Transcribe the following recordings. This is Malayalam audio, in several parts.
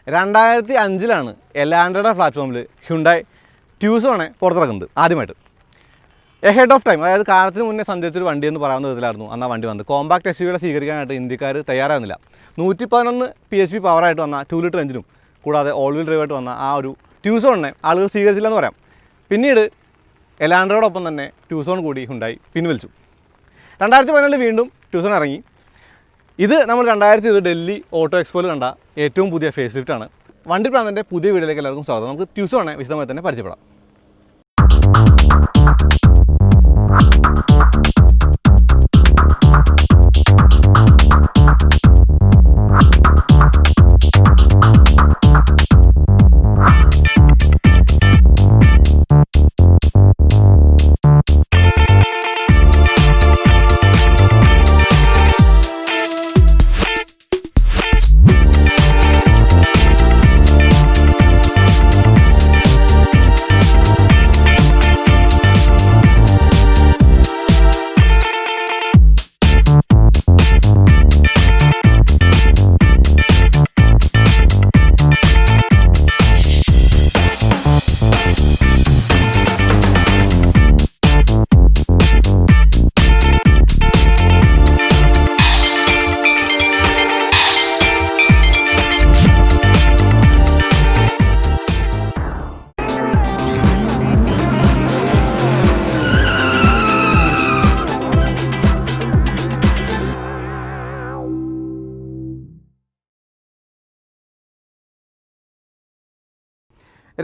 2005 എലാൻഡയുടെ പ്ലാറ്റ്ഫോമിൽ ഹ്യുണ്ടായി ട്യൂസോൺ പുറത്തിറക്കുന്നത് ആദ്യമായിട്ട്. എഹെഡ് ഓഫ് ടൈം, അതായത് കാലത്തിന് മുന്നേ സഞ്ചരിച്ചൊരു വണ്ടി എന്ന് പറയാവുന്ന വിധത്തിലായിരുന്നു അന്ന് ആ വണ്ടി വന്നത്. കോമ്പാക്ട് എസ്യുവികളെ സ്വീകരിക്കാനായിട്ട് ഇന്ത്യക്കാർ തയ്യാറാകുന്നില്ല. 111 PHP പവറായിട്ട് വന്ന 2 ലിറ്റർ എഞ്ചിനും കൂടാതെ ഓൾ വീൽ ഡ്രൈവായിട്ട് വന്ന ആ ഒരു ട്യൂസോണിനെ ആളുകൾ സ്വീകരിച്ചില്ലെന്ന് പറയാം. പിന്നീട് എലാൻഡറോടൊപ്പം തന്നെ ട്യൂസോൺ കൂടി ഹ്യുണ്ടായി പിൻവലിച്ചു. 2017 വീണ്ടും ട്യൂസോൺ ഇറങ്ങി. ഇത് നമ്മൾ 2020 ഡൽഹി ഓട്ടോ എക്സ്പോയിൽ കണ്ട ഏറ്റവും പുതിയ ഫേസ് ലിഫ്റ്റാണ്. വണ്ടിപ്രാന്തൻ്റെ പുതിയ വീഡിയോയിലേക്ക് എല്ലാവർക്കും സ്വാഗതം. നമുക്ക് ട്യൂസോണെ വിശദമായി തന്നെ പരിചയപ്പെടാം.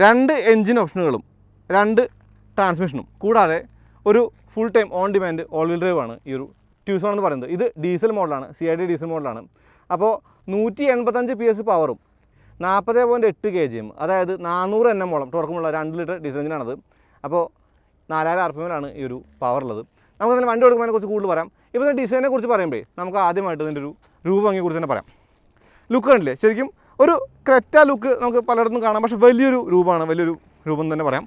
രണ്ട് എൻജിൻ ഓപ്ഷനുകളും 2 ട്രാൻസ്മിഷനും കൂടാതെ ഒരു full time on demand all wheel drive ആണ് ഈ ഒരു ട്യൂസോൺ എന്ന് പറയുന്നത്. ഇത് ഡീസൽ മോഡലാണ്, CID ഡീസൽ മോഡലാണ്. അപ്പോൾ 185 PS പവറും 40.8 kgm, അതായത് 400 Nm ടോർക്കുമുള്ള 2 ലിറ്റർ ഡീസൽ എഞ്ചിനാണത്. അപ്പോൾ 4000 RPM ഈ ഒരു പവർ ഉള്ളത്. നമുക്ക് അതിന് വണ്ടി കൊടുക്കുന്നതിനെ കുറിച്ച് കൂടുതൽ പറയാം. ഇപ്പോൾ ഡിസൈനെ കുറിച്ച് പറയുമ്പോൾ നമുക്ക് ആദ്യമായിട്ട് ഇതിൻ്റെ ഒരു രൂപഭംഗിയെ കുറിച്ച് തന്നെ പറയാം. ലുക്ക് കണ്ടില്ലേ, ശരിക്കും ഒരു ക്രെറ്റ ലുക്ക് നമുക്ക് പലയിടത്തും കാണാം, പക്ഷേ വലിയൊരു രൂപമാണ്, വലിയൊരു രൂപം തന്നെ പറയാം.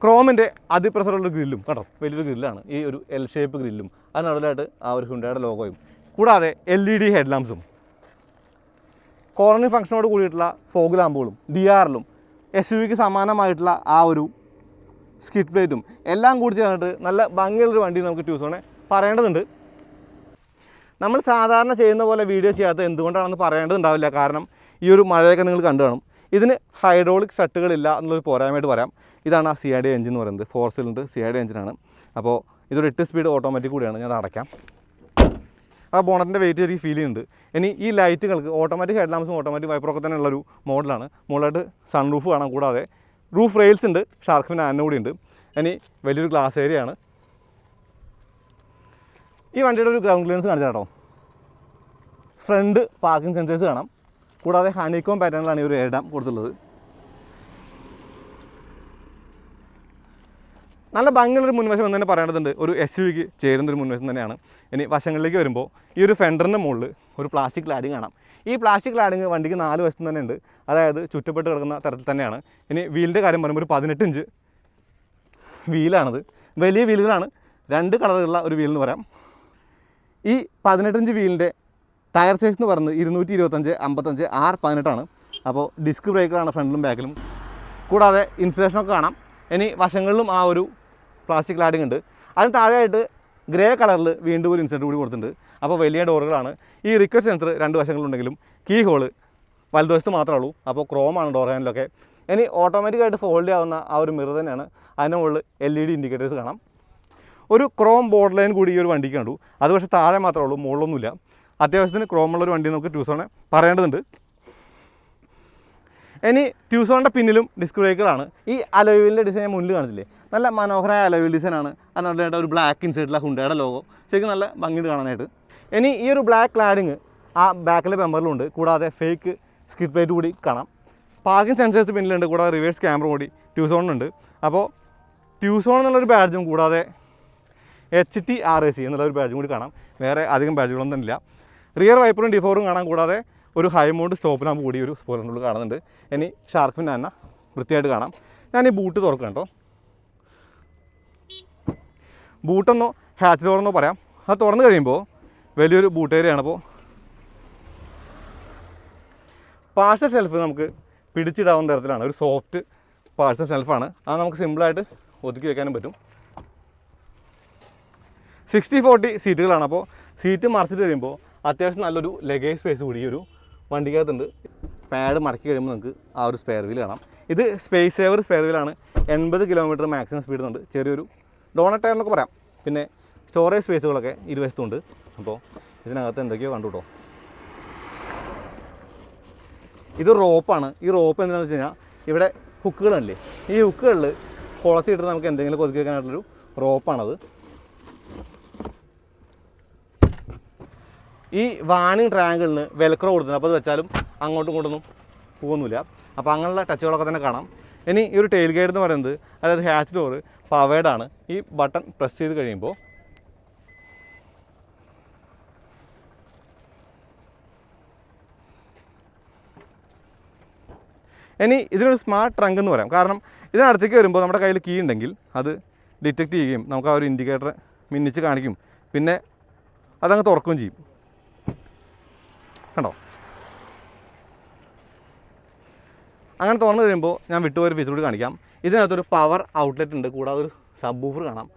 ക്രോമിൻ്റെ അതിപ്രസറുള്ള ഗ്രില്ലും കേട്ടോ, വലിയൊരു ഗ്രില്ലാണ് ഈ ഒരു L ഷേപ്പ് ഗ്രില്ലും, അത് നടുവിലായിട്ട് ആ ഒരു ഹ്യുണ്ടായുടെ ലോഗോയും, കൂടാതെ LED ഹെഡ് ലാംപ്സും, കോർണറിംഗ് ഫംഗ്ഷനോട് കൂടിയിട്ടുള്ള ഫോഗ് ലാമ്പുകളും, DRLും, SUVക്ക് സമാനമായിട്ടുള്ള ആ ഒരു സ്കിഡ് പ്ലേറ്റും എല്ലാം കൂടി ചേർന്നിട്ട് നല്ല ഭംഗിയുള്ളൊരു വണ്ടി നമുക്ക് ട്യൂസോണെ പറയേണ്ടതുണ്ട്. നമ്മൾ സാധാരണ ചെയ്യുന്ന പോലെ വീഡിയോ ചെയ്യാത്തത് എന്തുകൊണ്ടാണെന്ന് പറയേണ്ടതുണ്ടാവില്ല. കാരണം ഈ ഒരു മഴയൊക്കെ നിങ്ങൾ കണ്ടു കാണും. ഇതിന് ഹൈഡ്രോളിക് ഷട്ടുകളില്ല എന്നുള്ളൊരു പോരായ്മയായിട്ട് പറയാം. ഇതാണ് ആ CID എഞ്ചിൻ എന്ന് പറയുന്നത്, 4 സിലിണ്ടർ CID എഞ്ചിനാണ്. അപ്പോൾ ഇതൊരു 8 സ്പീഡ് ഓട്ടോമാറ്റിക് കൂടിയാണ്. ഞാൻ അടയ്ക്കാം. ആ ബോണറ്റിൻ്റെ വെയിറ്റ് എനിക്ക് ഫീൽ ചെയ്യുന്നുണ്ട്. ഇനി ഈ ലൈറ്റുകൾക്ക് ഓട്ടോമാറ്റിക് ഹെഡ് ലാംപ്സും ഓട്ടോമാറ്റിക് വൈപ്പറൊക്കെ തന്നെ ഉള്ളൊരു മോഡലാണ്. മുകളിലായിട്ട് സൺറൂഫ് കാണാം, കൂടാതെ റൂഫ് റെയിൽസ് ഉണ്ട്, ഷാർക്ക് ഫിൻ ആന കൂടി ഉണ്ട്. ഇനി വലിയൊരു ഗ്ലാസ് ഏരിയ ആണ്. ഈ വണ്ടിയുടെ ഒരു ഗ്രൗണ്ട് ക്ലിയറൻസ് കാണിച്ചാൽ കേട്ടോ. ഫ്രണ്ട് പാർക്കിംഗ് സെൻസേഴ്സ് കാണാം, കൂടാതെ ഹണിക്കോം പാറ്റേണിലാണ് ഈ ഒരു എയർ ഡാം കൊടുത്തുള്ളത്. നല്ല ഭംഗിയുള്ളൊരു മുൻവശം എന്ന് തന്നെ പറയേണ്ടതുണ്ട്. ഒരു SUVക്ക് ചേരുന്നൊരു മുൻവശം തന്നെയാണ്. ഇനി വശങ്ങളിലേക്ക് വരുമ്പോൾ ഈ ഒരു ഫെൻഡറിൻ്റെ മുകളിൽ ഒരു പ്ലാസ്റ്റിക് ലാഡിങ് കാണാം. ഈ പ്ലാസ്റ്റിക് ലാഡിങ് വണ്ടിക്ക് 4 വശത്തും തന്നെ ഉണ്ട്, അതായത് ചുറ്റപ്പെട്ട് കിടക്കുന്ന തരത്തിൽ തന്നെയാണ്. ഇനി വീലിൻ്റെ കാര്യം പറയുമ്പോൾ ഒരു 18 ഇഞ്ച് വീലാണത്. വലിയ വീലുകളാണ്, 2 കളറുള്ള ഒരു വീൽ എന്ന് പറയാം. ഈ 18 ഇഞ്ച് വീലിൻ്റെ ടയർ സൈസ് എന്ന് പറയുന്നത് 225/55 R18 അപ്പോൾ ഡിസ്ക് ബ്രേക്കുകളാണ് ഫ്രണ്ടിലും ബാക്കിലും, കൂടാതെ ഇൻസുലേഷനൊക്കെ കാണാം. ഇനി വശങ്ങളിലും ആ ഒരു പ്ലാസ്റ്റിക് ലാഡിങ് ഉണ്ട്. അതിന് താഴെയായിട്ട് ഗ്രേ കളറിൽ വീണ്ടും ഒരു ഇൻസെർട്ട് കൂടി കൊടുത്തിട്ടുണ്ട്. അപ്പോൾ വലിയ ഡോറുകളാണ്. ഈ റിക്വസ്റ്റ് സെൻസർ 2 വശങ്ങളുണ്ടെങ്കിലും കീ ഹോള് വലതുവശത്ത് മാത്രമേ ഉള്ളൂ. അപ്പോൾ ക്രോമാണ് ഡോർ ഹാൻഡിലൊക്കെ. ഇനി ഓട്ടോമാറ്റിക്കായിട്ട് ഫോൾഡ് ചെയ്യാവുന്ന ആ ഒരു മിറർ തന്നെയാണ്. അതിന് മുകളിൽ LED ഇൻഡിക്കേറ്റേഴ്സ് കാണാം. ഒരു ക്രോം ബോർഡ് ലൈൻ കൂടി ഈ ഒരു വണ്ടിക്ക് കണ്ടു. അത് പക്ഷേ താഴെ മാത്രമേ ഉള്ളൂ, മുകളിലൊന്നുമില്ല. അത്യാവശ്യത്തിന് ക്രോമുള്ളൊരു വണ്ടി നമുക്ക് ട്യൂസോണെ പറയേണ്ടതുണ്ട്. ഇനി ട്യൂസോണിൻ്റെ പിന്നിലും ഡിസ്ക് ബ്രേക്കുകളാണ്. ഈ അലോയിലിൻ്റെ ഡിസൈൻ ഞാൻ മുന്നിൽ കാണിച്ചില്ലേ, നല്ല മനോഹരമായ അലോയിൽ ഡിസൈനാണ്. അതിനായിട്ട് ഒരു ബ്ലാക്ക് ഇൻസൈഡിലുള്ള ഹ്യുണ്ടായുടെ ലോഗോ ശരിക്കും നല്ല ഭംഗിയുണ്ട് കാണാനായിട്ട്. ഇനി ഈ ഒരു ബ്ലാക്ക് ക്ലാഡിങ് ആ ബാക്കിലെ ബമ്പറിലുണ്ട്, കൂടാതെ ഫേക്ക് സ്കിഡ് പ്ലേറ്റ് കൂടി കാണാം. പാർക്കിംഗ് സെൻസേഴ്സ് പിന്നിലുണ്ട്, കൂടാതെ റിവേഴ്സ് ക്യാമറ കൂടി ട്യൂസോണിനുണ്ട്. അപ്പോൾ ട്യൂസോൺ എന്നുള്ളൊരു ബാഡ്ജും കൂടാതെ HTRAC എന്നുള്ളൊരു ബാഡ്ജും കൂടി കാണാം. വേറെ അധികം ബാഡ്ജുകളൊന്നും തന്നെ ഇല്ല. റിയർ വൈപ്പറും ഡിഫോറും കാണാം, കൂടാതെ ഒരു ഹൈ മൗണ്ട് സ്റ്റോപ്പ് ലാമ്പ് കൂടി ഒരു സ്പോയിലറിനുള്ളിൽ കാണുന്നുണ്ട്. ഇനി ഷാർക്ക് ഫിൻ ആന വൃത്തിയായിട്ട് കാണാം. ഞാൻ ഈ ബൂട്ട് തുറക്കാം കേട്ടോ. ബൂട്ടെന്നോ ഹാച്ച് ഡോറെന്നോ പറയാം. അത് തുറന്നു കഴിയുമ്പോൾ വലിയൊരു ബൂട്ട് ഏരിയയാണ്. അപ്പോൾ പാർസൽ ഷെൽഫ് നമുക്ക് പിടിച്ചിടാവുന്ന തരത്തിലാണ്. ഒരു സോഫ്റ്റ് പാർസൽ ഷെൽഫാണ്. അത് നമുക്ക് സിമ്പിളായിട്ട് ഒതുക്കി വെക്കാനും പറ്റും. 60-40 സീറ്റുകളാണ്. അപ്പോൾ സീറ്റ് മറിച്ചിട്ട് കഴിയുമ്പോൾ അത്യാവശ്യം നല്ലൊരു ലഗേജ് സ്പേസ് കൂടി ഈ ഒരു വണ്ടിക്കകത്തുണ്ട്. പാഡ് മടക്കി കഴിയുമ്പോൾ നമുക്ക് ആ ഒരു സ്പെയർ വീൽ കാണാം. ഇത് സ്പേസ് സേവർ സ്പെയർ വീലാണ്. 80 കിലോമീറ്റർ മാക്സിമം സ്പീഡുണ്ട്. ചെറിയൊരു ഡോണറ്റ് ടയർ എന്നൊക്കെ പറയാം. പിന്നെ സ്റ്റോറേജ് സ്പേസുകളൊക്കെ ഇരുവശത്തുണ്ട്. അപ്പോൾ ഇതിനകത്ത് എന്തൊക്കെയോ കണ്ടു കേട്ടോ. ഇത് റോപ്പാണ്. ഈ റോപ്പ് എന്താണെന്ന് വെച്ച് കഴിഞ്ഞാൽ ഇവിടെ ഹുക്കുകളല്ലേ, ഈ ഹുക്കുകളിൽ കുളത്തിയിട്ട് നമുക്ക് എന്തെങ്കിലും ഒതുക്കി വെക്കാനായിട്ടുള്ളൊരു റോപ്പാണത്. ഈ വാണിംഗ് ട്രയാങ്കിളിന് വെൽക്രോ കൊടുത്തിട്ടുണ്ട്. അപ്പോൾ അത് വെച്ചാലും അങ്ങോട്ടും ഇങ്ങോട്ടൊന്നും പോകുന്നില്ല. അപ്പോൾ അങ്ങനെയുള്ള ടച്ചുകളൊക്കെ തന്നെ കാണാം. ഇനി ഈ ഒരു ടെയിൽ ഗൈഡ് എന്ന് പറയുന്നത്, അതായത് ഹാച്ച് ഡോറ് പവേഡാണ്. ഈ ബട്ടൺ പ്രസ് ചെയ്ത് കഴിയുമ്പോൾ ഇനി ഇതിനൊരു സ്മാർട്ട് ട്രങ്ക് എന്ന് പറയാം. കാരണം ഇതിനടുത്തേക്ക് വരുമ്പോൾ നമ്മുടെ കയ്യിൽ കീ ഉണ്ടെങ്കിൽ അത് ഡിറ്റക്റ്റ് ചെയ്യുകയും നമുക്ക് ആ ഒരു ഇൻഡിക്കേറ്റർ മിന്നിച്ച് കാണിക്കും. പിന്നെ അതങ്ങ് തുറക്കുകയും ചെയ്യും. കണ്ടോ? അങ്ങനെ തുറന്നു കഴിയുമ്പോൾ ഞാൻ വിട്ടുപോയൊരു ഫീച്ചർ കൂടി കാണിക്കാം. ഇതിനകത്തൊരു പവർ ഔട്ട്ലെറ്റ് ഉണ്ട്. കൂടാതെ ഒരു സബ് വൂഫർ കാണാം.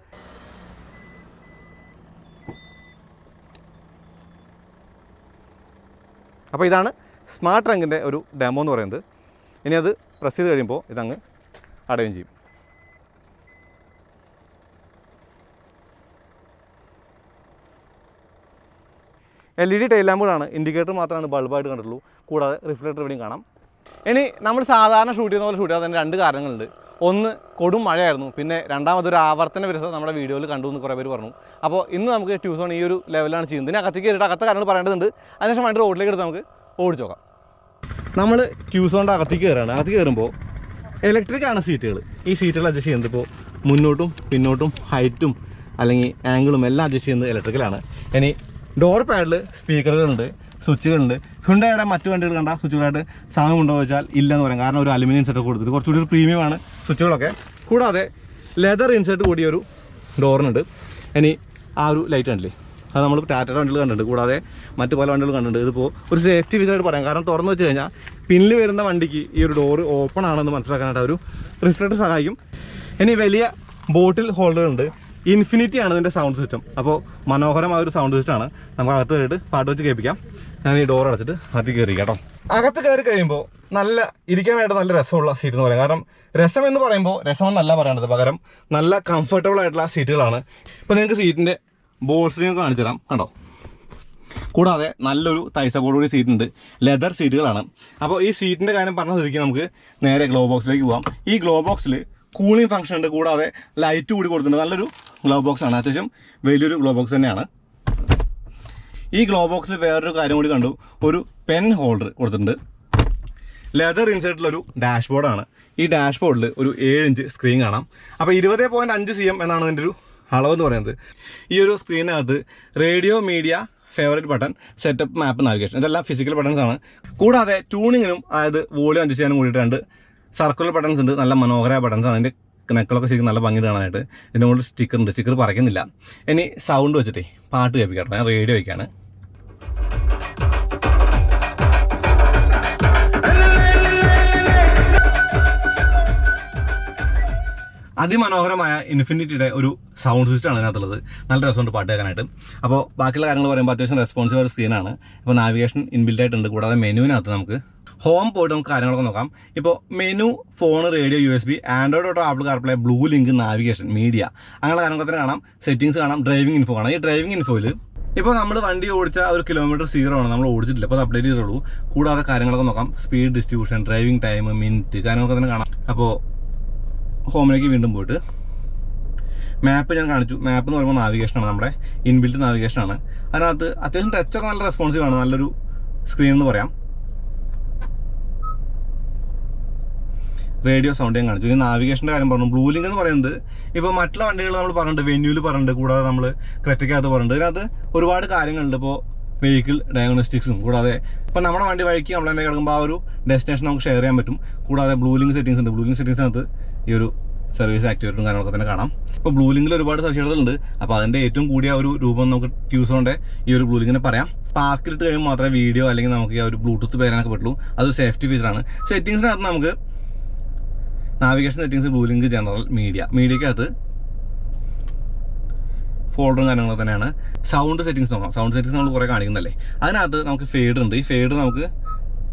അപ്പോൾ ഇതാണ് സ്മാർട്ട് ട്രങ്കിൻ്റെ ഒരു ഡെമോ എന്ന് പറയുന്നത്. ഇനി അത് പ്രസ് ചെയ്ത് കഴിയുമ്പോൾ ഇതങ്ങ് അടയുകയും ചെയ്യും. LED tile ലാമ്പുകളാണ്. ഇൻഡിക്കേറ്റർ മാത്രമാണ് ബൾബായിട്ട് കണ്ടിട്ടുള്ളൂ. കൂടാതെ റിഫ്ലക്ടർ ഇവിടെയും കാണാം. ഇനി നമ്മൾ സാധാരണ ഷൂട്ട് ചെയ്യുന്ന പോലെ ഷൂട്ട് ചെയ്യാൻ തന്നെ 2 കാരണങ്ങളുണ്ട്. ഒന്ന്, കൊടും മഴയായിരുന്നു. പിന്നെ രണ്ടാമതൊരു ആവർത്തന വിരസത നമ്മുടെ വീഡിയോയിൽ കണ്ടു എന്ന് കുറേ പേര് പറഞ്ഞു. അപ്പോൾ ഇന്ന് നമുക്ക് ട്യൂസോൺ ഈ ഒരു ലെവലാണ് ചെയ്യുന്നത്. ഇതിന് അകത്തേക്ക് കയറിയിട്ട് അകത്തെ കാര്യങ്ങൾ പറയേണ്ടതുണ്ട്. അതിനുശേഷം വണ്ടി റോഡിലേക്ക് എടുത്ത് നമുക്ക് ഓടിച്ചു നോക്കാം. നമ്മൾ ട്യൂസോണിൻ്റെ അകത്തേക്ക് കയറുകയാണ്. അകത്തേക്ക് കയറുമ്പോൾ ഇലക്ട്രിക്കാണ് സീറ്റുകൾ. ഈ സീറ്റുകൾ അഡ്ജസ്റ്റ് ചെയ്യുന്നത് ഇപ്പോൾ മുന്നോട്ടും പിന്നോട്ടും ഹൈറ്റും അല്ലെങ്കിൽ ആംഗിളും എല്ലാം അഡ്ജസ്റ്റ് ചെയ്യുന്നത് ഇലക്ട്രിക്കലാണ്. ഇനി ഡോർ പാഡിൽ സ്പീക്കറുകളുണ്ട്, സ്വിച്ചുകളുണ്ട്. ഹ്യുണ്ടായുടെ മറ്റു വണ്ടികൾ കണ്ട സ്വിച്ചുകളായിട്ട് സാമ്യം ഉണ്ടോ ചോദിച്ചാൽ ഇല്ലെന്ന് പറയാം. കാരണം ഒരു അലുമിനിയം സെറ്റ് കൊടുത്തിട്ട് കുറച്ചുകൂടി ഒരു പ്രീമിയമാണ് സ്വിച്ചുകളൊക്കെ. കൂടാതെ ലെതർ ഇൻസെർട്ട് കൂടിയ ഒരു ഡോറിനുണ്ട്. ഇനി ആ ഒരു ലൈറ്റ് കണ്ടില്ലേ, അത് നമ്മൾ ടാറ്റയുടെ വണ്ടികൾ കണ്ടിട്ടുണ്ട്. കൂടാതെ മറ്റു പല വണ്ടികൾ കണ്ടിട്ടുണ്ട്. ഇതിപ്പോൾ ഒരു സേഫ്റ്റി ഫീച്ചറായിട്ട് പറയാം. കാരണം തുറന്നു വെച്ച് കഴിഞ്ഞാൽ പിന്നിൽ വരുന്ന വണ്ടിക്ക് ഈ ഒരു ഡോറ് ഓപ്പൺ ആണെന്ന് മനസ്സിലാക്കാനായിട്ട് ഒരു റിഫ്ലക്ടർ സഹായിക്കും. ഇനി വലിയ ബോട്ടിൽ ഹോൾഡറുണ്ട്. ഇൻഫിനിറ്റി ആണ് ഇതിൻ്റെ സൗണ്ട് സിസ്റ്റം. അപ്പോൾ മനോഹരമായ ഒരു സൗണ്ട് സിസ്റ്റമാണ്. നമുക്ക് അകത്ത് കയറിയിട്ട് പാട്ട് വെച്ച് കേൾപ്പിക്കാം. ഞാൻ ഈ ഡോർ അടച്ചിട്ട് അകത്ത് കയറി കേട്ടോ. അകത്ത് കയറി കഴിയുമ്പോൾ നല്ല ഇരിക്കാനായിട്ട് നല്ല രസമുള്ള സീറ്റ് എന്ന് പറയാം. കാരണം രസം എന്ന് പറയുമ്പോൾ രസമെന്നല്ല പറയേണ്ടത്, പകരം നല്ല കംഫർട്ടബിൾ ആയിട്ടുള്ള സീറ്റുകളാണ്. ഇപ്പോൾ നിങ്ങൾക്ക് സീറ്റിൻ്റെ ബോൾസിനെയൊക്കെ കാണിച്ചു തരാം. കണ്ടോ? കൂടാതെ നല്ലൊരു തൈ സപ്പോർട്ടോടി സീറ്റുണ്ട്. ലെതർ സീറ്റുകളാണ്. അപ്പോൾ ഈ സീറ്റിൻ്റെ കാര്യം പറഞ്ഞ സ്ഥിതിക്ക് നമുക്ക് നേരെ ഗ്ലോ ബോക്സിലേക്ക് പോകാം. ഈ ഗ്ലോ ബോക്സിൽ കൂളിംഗ് ഫംഗ്ഷൻ ഉണ്ട്. കൂടാതെ ലൈറ്റ് കൂടി കൊടുത്തിട്ടുണ്ട്. നല്ലൊരു ഗ്ലോ ബോക്സ് ആണ്. അത്യാവശ്യം വലിയൊരു ഗ്ലോ ബോക്സ് തന്നെയാണ്. ഈ ഗ്ലോ ബോക്സിൽ വേറൊരു കാര്യം കൂടി കണ്ടു. ഒരു പെൻ ഹോൾഡർ കൊടുത്തിട്ടുണ്ട്. ലെതർ ഇൻസൈഡിലൊരു ഡാഷ്ബോർഡാണ്. ഈ ഡാഷ്ബോർഡിൽ ഒരു 7 ഇഞ്ച് സ്ക്രീൻ കാണാം. അപ്പോൾ 20.5 cm എന്നാണ് ഇതിൻ്റെ ഒരു അളവെന്ന് പറയുന്നത്. ഈ ഒരു സ്ക്രീനകത്ത് radio, media, favourite button, setup, map, navigation ഇതെല്ലാം ഫിസിക്കൽ ബട്ടൺസ് ആണ്. കൂടാതെ ട്യൂണിങ്ങിനും അതായത് വോളിയം അഡ്ജസ്റ്റ് ചെയ്യാനും കൂടിയിട്ട് 2 സർക്കുലർ ബട്ടൺസ് ഉണ്ട്. നല്ല മനോഹരമായ ബട്ടൺസ് ആണ്. അതിൻ്റെ നെക്കളൊക്കെ ശരിക്കും നല്ല ഭംഗി കാണാനായിട്ട്. ഇതിൻ്റെ മുകളിൽ സ്റ്റിക്കർ ഉണ്ട്. സ്റ്റിക്കർ പറയുന്നില്ല. ഇനി സൗണ്ട് വെച്ചിട്ടേ പാട്ട് കേൾപ്പിക്കാം. ഞാൻ റേഡിയോ വയ്ക്കാണ്. അതിമനോഹരമായ ഇൻഫിനിറ്റിയുടെ ഒരു സൗണ്ട് സിസ്റ്റമാണ് അതിനകത്തുള്ളത്. നല്ല രസമുണ്ട് പാട്ട് കേൾക്കാനായിട്ട്. അപ്പോൾ ബാക്കിയുള്ള കാര്യങ്ങൾ പറയുമ്പോൾ അത്യാവശ്യം റെസ്പോൺസീവ് ഒരു സ്ക്രീനാണ്. ഇപ്പോൾ നാവിഗേഷൻ ഇൻബിൽറ്റ് ആയിട്ടുണ്ട്. കൂടാതെ മെനുവിനകത്ത് നമുക്ക് ഹോം പോയിട്ട് നമുക്ക് കാര്യങ്ങളൊക്കെ നോക്കാം. ഇപ്പോൾ menu, phone, radio, USB, Android auto, apple CarPlay, blue link, navigation, media അങ്ങനെയുള്ള കാര്യങ്ങളൊക്കെ തന്നെ കാണാം. സെറ്റിംഗ്സ് കാണാം. ഡ്രൈവിംഗ് ഇൻഫോ കാണാം. ഈ ഡ്രൈവിംഗ് ഇൻഫോയിൽ ഇപ്പോൾ നമ്മൾ വണ്ടി ഓടിച്ച ഒരു കിലോമീറ്റർ 0 ആണ്. നമ്മൾ ഓടിച്ചിട്ടില്ല. അപ്പോൾ അത് അപ്ഡേറ്റ് ചെയ്തോളൂ. കൂടാതെ കാര്യങ്ങളൊക്കെ നോക്കാം. Speed distribution, driving time, minute കാര്യങ്ങളൊക്കെ തന്നെ കാണാം. അപ്പോൾ ഹോമിലേക്ക് വീണ്ടും പോയിട്ട് മാപ്പ് ഞാൻ കാണിച്ചു. മാപ്പ് എന്ന് പറയുമ്പോൾ നാവിഗേഷനാണ്. നമ്മുടെ ഇൻബിൽറ്റ് നാവിഗേഷനാണ്. അതിനകത്ത് അത്യാവശ്യം ടച്ചൊക്കെ നല്ല റെസ്പോൺസീവ് ആണ്. നല്ലൊരു സ്ക്രീൻ എന്ന് പറയാം. റേഡിയോ സൗണ്ട് ഞാൻ കാണിച്ചു. ഇനി നാവിഗേഷൻ്റെ കാര്യം പറഞ്ഞു. ബ്ലൂ ലിങ്ക് എന്ന് പറയുന്നത് ഇപ്പോൾ മറ്റുള്ള വണ്ടികൾ നമ്മൾ പറഞ്ഞിട്ടുണ്ട്, വെന്യൂവിൽ പറഞ്ഞിട്ടുണ്ട്. കൂടാതെ നമ്മൾ ക്രെറ്റയ്ക്കകത്ത് പറഞ്ഞിട്ടുണ്ട്. ഇതിനകത്ത് ഒരുപാട് കാര്യങ്ങളുണ്ട്. ഇപ്പോൾ വെഹിക്കിൾ ഡയഗ്നോസ്റ്റിക്സും കൂടാതെ ഇപ്പോൾ നമ്മുടെ വണ്ടി വഴിക്ക് നമ്മളെന്നെ കിടക്കുമ്പോൾ ആ ഒരു ഡെസ്റ്റിനേഷൻ നമുക്ക് ഷെയർ ചെയ്യാൻ പറ്റും. കൂടാതെ ബ്ലൂ ലിങ്ക് സെറ്റിംഗ്സ് ഉണ്ട്. ബ്ലൂ ലിങ്ക് സെറ്റിംഗ്സിനകത്ത് ഈ ഒരു സർവീസ് ആക്ടിവേറ്ററും കാര്യങ്ങളൊക്കെ തന്നെ കാണാം. ഇപ്പോൾ ബ്ലൂ ലിങ്കിൽ ഒരുപാട് സവിശേഷതകളുണ്ട്. അപ്പോൾ അതിൻ്റെ ഏറ്റവും കൂടിയ ഒരു രൂപം നമുക്ക് ട്യൂസോണിൻ്റെ ഈ ഒരു ബ്ലൂ ലിങ്ങിനെ പറയാം. പാർക്കിലിട്ട് കഴിയുമ്പോൾ മാത്രമേ വീഡിയോ അല്ലെങ്കിൽ നമുക്ക് ഈ ഒരു ബ്ലൂടൂത്ത് പേരാനൊക്കെ പറ്റുള്ളൂ. അതൊരു സേഫ്റ്റി ഫീച്ചറാണ്. സെറ്റിങ്സിനകത്ത് നമുക്ക് navigation settings blue link general മീഡിയക്കകത്ത് ഫോൾഡറും കാര്യങ്ങളൊക്കെ തന്നെയാണ്. സൗണ്ട് സെറ്റിങ്സ് നോക്കാം. സൗണ്ട് സെറ്റിങ്സ് നമ്മൾ കുറേ കാണിക്കുന്നല്ലേ. അതിനകത്ത് നമുക്ക് ഫേഡ് ഉണ്ട്. ഈ ഫേഡ് നമുക്ക്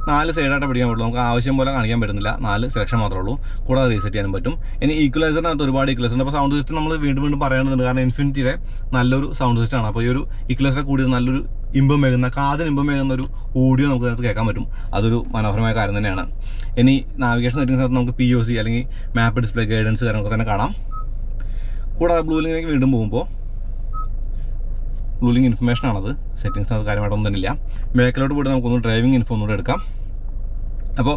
4 സൈഡായിട്ട് പിടിക്കാൻ പറ്റുള്ളൂ. നമുക്ക് ആവശ്യം പോലെ കാണിക്കാൻ പറ്റുന്നില്ല. 4 സെലക്ഷൻ മാത്രമേ ഉള്ളൂ. കൂടാതെ റീസെറ്റ് ചെയ്യാനും പറ്റും. ഇനി ഈക്വലൈസറിനകത്ത് ഒരുപാട് ഈക്വലൈസർ ഉണ്ട്. അപ്പോൾ സൗണ്ട് സിസ്റ്റം നമ്മൾ വീണ്ടും പറയേണ്ടതുണ്ട്. കാരണം ഇൻഫിനിറ്റിയുടെ നല്ലൊരു സൗണ്ട് സിസ്റ്റമാണ്. അപ്പോൾ ഈ ഒരു ഈക്വലൈസർ കൂടി നല്ലൊരു കാതിന് ഇമ്പമേകുന്ന ഒരു ഓഡിയോ നമുക്ക് അതിനകത്ത് കേൾക്കാൻ പറ്റും. അതൊരു മനോഹരമായ കാര്യം തന്നെയാണ്. ഇനി നാവിഗേഷൻ സെറ്റിങ്സിനകത്ത് നമുക്ക് POC അല്ലെങ്കിൽ മാപ്പ് ഡിസ്പ്ലേ ഗൈഡൻസ് കാര്യങ്ങളൊക്കെ തന്നെ കാണാം. കൂടാതെ ബ്ലൂ ലിങ്കിലേക്ക് വീണ്ടും പോകുമ്പോൾ ബ്ലൂ ലിങ്ക് ഇൻഫർമേഷൻ ആണത്. സെറ്റിങ്സിനകത്ത് കാര്യമായിട്ടൊന്നും തന്നെ ഇല്ല. ബാക്കിലോട്ട് പോയിട്ട് നമുക്കൊന്ന് ഡ്രൈവിംഗ് ഇൻഫോ ഒന്നുകൂടെ എടുക്കാം. അപ്പോൾ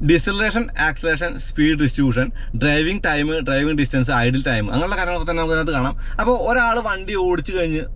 deceleration, acceleration, speed distribution, driving time, driving distance, idle time, അങ്ങനെയുള്ള കാര്യങ്ങളൊക്കെ തന്നെ നമുക്ക് അതിനകത്ത് കാണാം. അപ്പോൾ ഒരാൾ വണ്ടി ഓടിച്ച്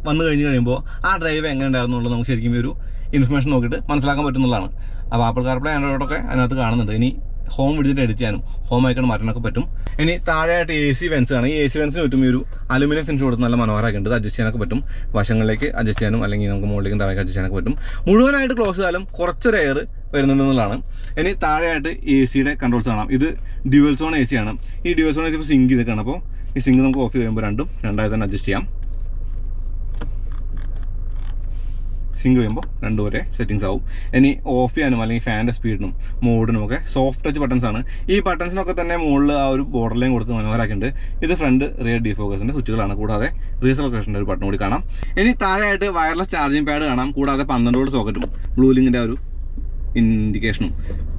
വന്നു കഴിയുമ്പോൾ ആ ഡ്രൈവ് എങ്ങനെ ഉണ്ടായിരുന്നു എന്നുള്ളത് നമുക്ക് ശരിക്കും ഒരു ഇൻഫർമേഷൻ നോക്കിയിട്ട് മനസ്സിലാക്കാൻ പറ്റുന്നതാണ്. അപ്പോൾ ആപ്പിൾ കാർപ്ലേ ആൻഡ്രോയിഡൊക്കെ അതിനകത്ത് കാണുന്നുണ്ട്. ഇനി ഹോം വിളിച്ചിട്ട് എഡിറ്റ് ചെയ്യാനും ഹോം ഐക്കൺ മാറ്റാനൊക്കെ പറ്റും. ഇനി താഴെയായിട്ട് AC വെൻസ് ആണ്. ഈ AC വെൻസിന് പറ്റും ഈ ഒരു അലുമിനിയം ഫിനിഷ് കൊടുത്ത് നല്ല മനോഹരമാക്കിയിട്ട് അഡ്ജസ്റ്റ് ചെയ്യാനൊക്കെ പറ്റും. വശങ്ങളിലേക്ക് അഡ്ജസ്റ്റ് ചെയ്യാനും അല്ലെങ്കിൽ നമുക്ക് മുകളിലേക്കും താഴേക്ക് അഡ്ജസ്റ്റ് ചെയ്യാനൊക്കെ പറ്റും. മുഴുവനായിട്ട് ക്ലോസ് ചെയ്താലും കുറച്ചൊരു എയർ വരുന്നുണ്ടെന്നുള്ളതാണ്. ഇനി താഴെയായിട്ട് ACയുടെ കൺട്രോൾസ് കാണാം. ഇത് ഡ്യുവൽ സോൺ AC ആണ്. ഈ ഡ്യുവൽ സോൺ AC ഇപ്പോൾ സിങ്ക് ചെയ്തൊക്കെയാണ്. അപ്പോൾ ഈ സിങ്ക് നമുക്ക് ഓഫ് ചെയ്യുമ്പോൾ രണ്ടായി തന്നെ അഡ്ജസ്റ്റ് ചെയ്യാം. സിങ്ക് ചെയ്യുമ്പോൾ 2 വരെ സെറ്റിങ്സ് ആവും. ഇനി ഓഫ് ചെയ്യാനും അല്ലെങ്കിൽ ഫാൻ്റെ സ്പീഡിനും മോഡിനും ഒക്കെ സോഫ്റ്റ് ടച്ച് ബട്ടൺസ് ആണ്. ഈ ബട്ടൺസിനൊക്കെ തന്നെ മുകളിൽ ആ ഒരു ബോർഡർ ലൈൻ കൊടുത്ത് മനോഹരമാക്കിയിട്ടുണ്ട്. ഇത് ഫ്രണ്ട് റിയർ ഡിഫോക്കസിൻ്റെ സ്വിച്ചുകളാണ്. കൂടാതെ റീസെലക്ട്രേഷൻ്റെ ഒരു ബട്ടൺ കൂടി കാണാം. ഇനി താഴെയായിട്ട് വയർലെസ് ചാർജിങ് പാഡ് കാണാം. കൂടാതെ 12 വോൾട്ട് സോക്കറ്റും ബ്ലൂ ലിങ്കിൻ്റെ ഒരു ഇൻഡിക്കേഷനും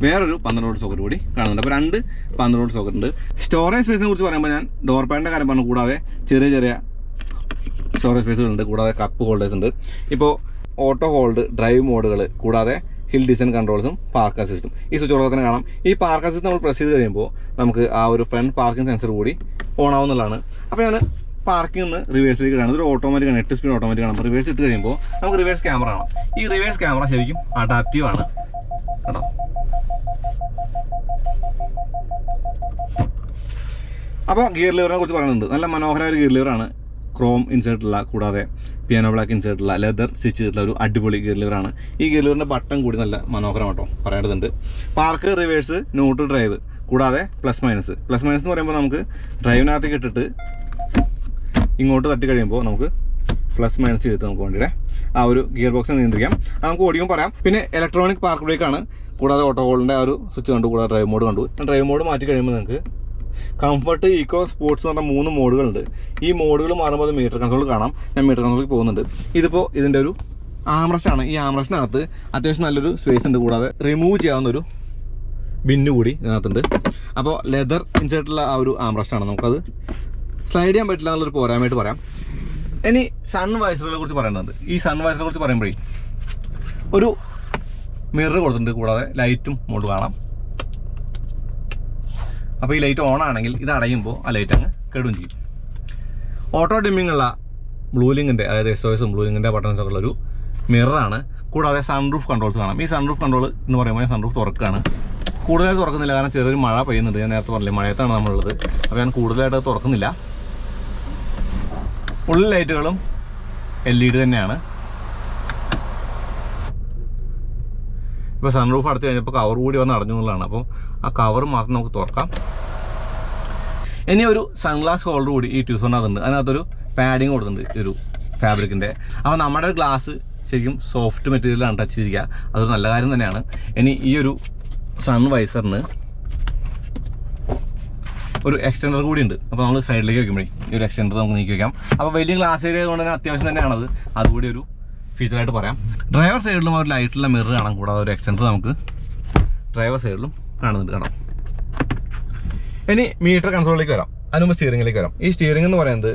വേറൊരു 12 വോൾട്ട് സോക്കറ്റ് കൂടി കാണുന്നുണ്ട്. അപ്പോൾ 2 12 വോൾട്ട് സോക്കറ്റ് ഉണ്ട്. സ്റ്റോറേജ് സ്പേസിനെ കുറിച്ച് പറയുമ്പോൾ ഞാൻ ഡോർ പാഡിൻ്റെ കാര്യം പറഞ്ഞു. കൂടാതെ ചെറിയ സ്റ്റോറേജ് സ്പേസുകളുണ്ട്. കൂടാതെ കപ്പ് ഹോൾഡേഴ്സ് ഉണ്ട്. ഇപ്പോൾ ഓട്ടോ ഹോൾഡ്, ഡ്രൈവ് മോഡുകൾ, കൂടാതെ ഹിൽ ഡിസൈൻ കൺട്രോൾസും പാർക്ക് അസിസ്റ്റും ഈ സ്വിച്ചുകളൊക്കെ തന്നെ കാണാം. ഈ പാർക്ക് അസിസ്റ്റ് നമ്മൾ പ്രസ് ചെയ്ത് കഴിയുമ്പോൾ നമുക്ക് ആ ഒരു ഫ്രണ്ട് പാർക്കിംഗ് സെൻസർ കൂടി ഓൺ ആവുന്നതാണ്. അപ്പോൾ ഞാൻ പാർക്കിംഗ് നിന്ന് റിവേഴ്സിലേക്ക് കാണും. ഇതൊരു ഓട്ടോമാറ്റിക് ആണ്, 8 സ്പീഡ് ഓട്ടോമാറ്റിക് ആണ്. റിവേഴ്സ് ഇട്ട് കഴിയുമ്പോൾ നമുക്ക് റിവേഴ്സ് ക്യാമറ ആണ്. ഈ റിവേഴ്സ് ക്യാമറ ശരിക്കും അഡാപ്റ്റീവ് ആണ് കേട്ടോ. അപ്പോൾ ഗിയർ ലിവറിനെ കുറിച്ച് പറയുന്നുണ്ട്. നല്ല മനോഹരമായ ഒരു ഗിയർ ലിവറാണ്. ക്രോം ഇൻസേർട്ടുള്ള, കൂടാതെ പിയാനോ ബ്ലാക്ക് ഇൻസേർട്ടുള്ള, ലെതർ സ്റ്റിച്ച് ചെയ്തിട്ടുള്ള ഒരു അടിപൊളി ഗിയർ ലിവറാണ്. ഈ ഗിയർ ലിവറിൻ്റെ ബട്ടൺ കൂടി നല്ല മനോഹരം കേട്ടോ, പറയേണ്ടതുണ്ട്. പാർക്ക്, റിവേഴ്സ്, ന്യൂട്രൽ ഡ്രൈവ്, കൂടാതെ പ്ലസ് മൈനസ് എന്ന് പറയുമ്പോൾ നമുക്ക് ഡ്രൈവിനകത്തേക്ക് ഇട്ടിട്ട് ഇങ്ങോട്ട് തട്ടി കഴിയുമ്പോൾ നമുക്ക് പ്ലസ് മൈനസ് ചെയ്തിട്ട് നമുക്ക് വണ്ടിയുടെ ആ ഒരു ഗിയർ ബോക്സിനെ നിയന്ത്രിക്കാം. അത് നമുക്ക് ഓടിക്കുമ്പോൾ പറയാം. പിന്നെ ഇലക്ട്രോണിക് പാർക്ക് ബ്രേക്കാണ്. കൂടാതെ ഓട്ടോ ഹോളിൻ്റെ ആ ഒരു സ്വിച്ച് കണ്ടു. കൂടാതെ ഡ്രൈവ് മോഡ് കണ്ടു. ഡ്രൈവ് മോഡ് മാറ്റി കഴിയുമ്പോൾ നിങ്ങൾക്ക് കംഫർട്ട്, ഈക്കോ, സ്പോർട്സ് എന്ന് പറഞ്ഞ 3 മോഡുകളുണ്ട്. ഈ മോഡുകൾ മാറുമ്പോൾ അത് മീറ്റർ കൺസോൾ കാണാം. ഞാൻ മീറ്റർ കൺസോളിൽ പോകുന്നുണ്ട്. ഇതിപ്പോൾ ഇതിൻ്റെ ഒരു ആംറസ്റ്റാണ്. ഈ ആംറസ്റ്റിനകത്ത് അത്യാവശ്യം നല്ലൊരു സ്പേസ് ഉണ്ട്. കൂടാതെ റിമൂവ് ചെയ്യാവുന്നൊരു ബിന്നു കൂടി ഇതിനകത്തുണ്ട്. അപ്പോൾ ലെതർ ഇൻസേർട്ടുള്ള ആ ഒരു ആംറസ്റ്റാണ്. നമുക്കത് സ്ലൈഡ് ചെയ്യാൻ പറ്റില്ല എന്നുള്ളൊരു പോരായ്മയായിട്ട് പറയാം. ഇനി സൺ വൈസറുകളെ കുറിച്ച് പറയുന്നുണ്ട്. ഈ സൺ വൈസറിനെ കുറിച്ച് പറയുമ്പോഴേ ഒരു മിറർ കൊടുത്തിട്ടുണ്ട്. കൂടാതെ ലൈറ്റും മോഡ് കാണാം. അപ്പോൾ ഈ ലൈറ്റ് ഓൺ ആണെങ്കിൽ ഇത് അടയുമ്പോൾ ആ ലൈറ്റ് അങ്ങ് കെടുകയും ചെയ്യും. ഓട്ടോ ഡിമ്മിങ് ഉള്ള ബ്ലൂ ലിങ്കിൻ്റെ, അതായത് SOS ബ്ലൂ ലിങ്കിൻ്റെ ബട്ടൺസൊക്കെ ഉള്ളൊരു മിററാണ്. കൂടാതെ സൺറൂഫ് കൺട്രോൾസ് കാണാം. ഈ സൺറൂഫ് കൺട്രോൾ എന്ന് പറയുമ്പോൾ സൺറൂഫ് തുറക്കുകയാണ്. കൂടുതലായിട്ട് തുറക്കുന്നില്ല, കാരണം ചെറിയൊരു മഴ പെയ്യുന്നുണ്ട്. ഞാൻ നേരത്തെ പറഞ്ഞില്ലേ, മഴയത്താണ് നമ്മളുള്ളത്. അപ്പോൾ ഞാൻ കൂടുതലായിട്ട് തുറക്കുന്നില്ല. ഉള്ളിൽ ലൈറ്റുകളും LED തന്നെയാണ്. ഇപ്പോൾ സൺറൂഫ് അടുത്ത് കഴിഞ്ഞപ്പോൾ കവർ കൂടി വന്ന് അടഞ്ഞു എന്നുള്ളതാണ്. അപ്പോൾ ആ കവർ മാത്രം നമുക്ക് തുറക്കാം. ഇനി ഒരു സൺഗ്ലാസ് ഹോൾഡർ കൂടി ഈ ട്യൂസോണിനകത്തുണ്ട്. അതിനകത്തൊരു പാഡിങ് കൊടുത്തിട്ടുണ്ട്, ഒരു ഫാബ്രിക്കിൻ്റെ. അപ്പോൾ നമ്മുടെ ഗ്ലാസ് ശരിക്കും സോഫ്റ്റ് മെറ്റീരിയലാണ് ടച്ച് ചെയ്തിരിക്കുക. അതൊരു നല്ല കാര്യം തന്നെയാണ്. ഇനി ഈ ഒരു സൺ വൈസറിന് ഒരു എക്സ്റ്റൻഡർ കൂടി ഉണ്ട്. അപ്പോൾ നമ്മൾ സൈഡിലേക്ക് വയ്ക്കുമ്പോഴേ ഈ ഒരു എക്സ്റ്റൻഡർ നമുക്ക് നീക്കി വയ്ക്കാം. അപ്പോൾ വലിയ ഗ്ലാസ് ഏരിയ കൊണ്ട് തന്നെ അത്യാവശ്യം തന്നെയാണത്. അതുകൂടി ഒരു ഫീച്ചറായിട്ട് പറയാം. ഡ്രൈവർ സൈഡിലും ഒരു ലൈറ്റുള്ള മിറർ കാണാം. കൂടാതെ ഒരു എക്സ്റ്റൻഡർ നമുക്ക് ഡ്രൈവർ സൈഡിലും കാണുന്നുണ്ട് കേട്ടോ. ഇനി മീറ്റർ കൺസോളിലേക്ക് വരാം. അതിനുമ്പ് സ്റ്റിയറിംഗിലേക്ക് വരാം. ഈ സ്റ്റിയറിംഗ് എന്ന് പറയുന്നത്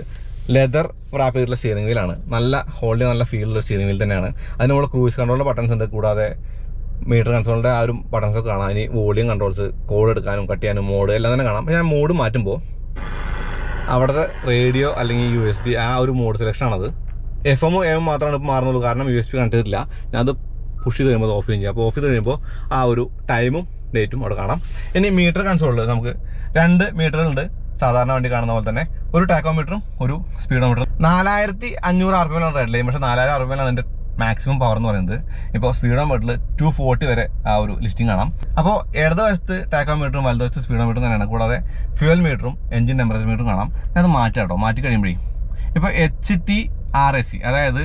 ലെതർ റാപ്പ് ചെയ്തിട്ടുള്ള സ്റ്റിയറിംഗ് വീലാണ്. നല്ല ഹോൾഡ്, നല്ല ഫീലുള്ള സ്റ്റിയറിംഗ് വീൽ തന്നെയാണ്. അതിന് നമ്മൾ ക്രൂയിസ് കൺട്രോളിൻ്റെ ബട്ടൺസ് ഉണ്ട്. കൂടാതെ മീറ്റർ കൺസോളിൻ്റെ ആ ഒരു ബട്ടൺസൊക്കെ കാണാം. ഇനി വോളിയം കൺട്രോൾസ്, കോഡ് എടുക്കാനും കട്ട് ചെയ്യാനും മോഡ് എല്ലാം തന്നെ കാണാം. അപ്പോൾ ഞാൻ മോഡ് മാറ്റുമ്പോൾ അവിടുത്തെ റേഡിയോ അല്ലെങ്കിൽ USB ആ ഒരു മോഡ് സെലക്ഷൻ ആണത്. FM AM മാത്രമാണ് ഇപ്പോൾ മാറുന്നുള്ളൂ, കാരണം USB കണക്ട് ചെയ്തിട്ടില്ല. ഞാനത് പുഷ് ചെയ്ത് കഴിയുമ്പോൾ അത് ഓഫ് ചെയ്യും. അപ്പോൾ ഓഫ് ചെയ്ത് കഴിയുമ്പോൾ ആ ഒരു ടൈമും ഡേറ്റും അവിടെ കാണാം. ഇനി മീറ്റർ കൺസോളിൽ നമുക്ക് 2 മീറ്ററുകളുണ്ട്. സാധാരണ വണ്ടി കാണുന്ന പോലെ തന്നെ ഒരു ടാക്കോമീറ്ററും ഒരു സ്പീഡോമീറ്ററും. 4500 RPM റെഡ് ലൈൻ, പക്ഷേ 4000 RPM അതിൻ്റെ മാക്സിമം പവർ എന്ന് പറയുന്നത്. ഇപ്പോൾ സ്പീഡോമീറ്ററിൽ 240 വരെ ആ ഒരു ലിസ്റ്റിംഗ് കാണാം. അപ്പോൾ ഇടത് വശത്ത് ടാക്കോമീറ്ററും വലത് വശത്ത് സ്പീഡോമീറ്ററും തന്നെയാണ്. കൂടാതെ ഫ്യൂൽ മീറ്ററും എഞ്ചിൻ ടെമ്പറേച്ചർ മീറ്ററും കാണാം. അത് മാറ്റാം കേട്ടോ. മാറ്റി കഴിയുമ്പോഴേ ഇപ്പോൾ HTRAC, അതായത്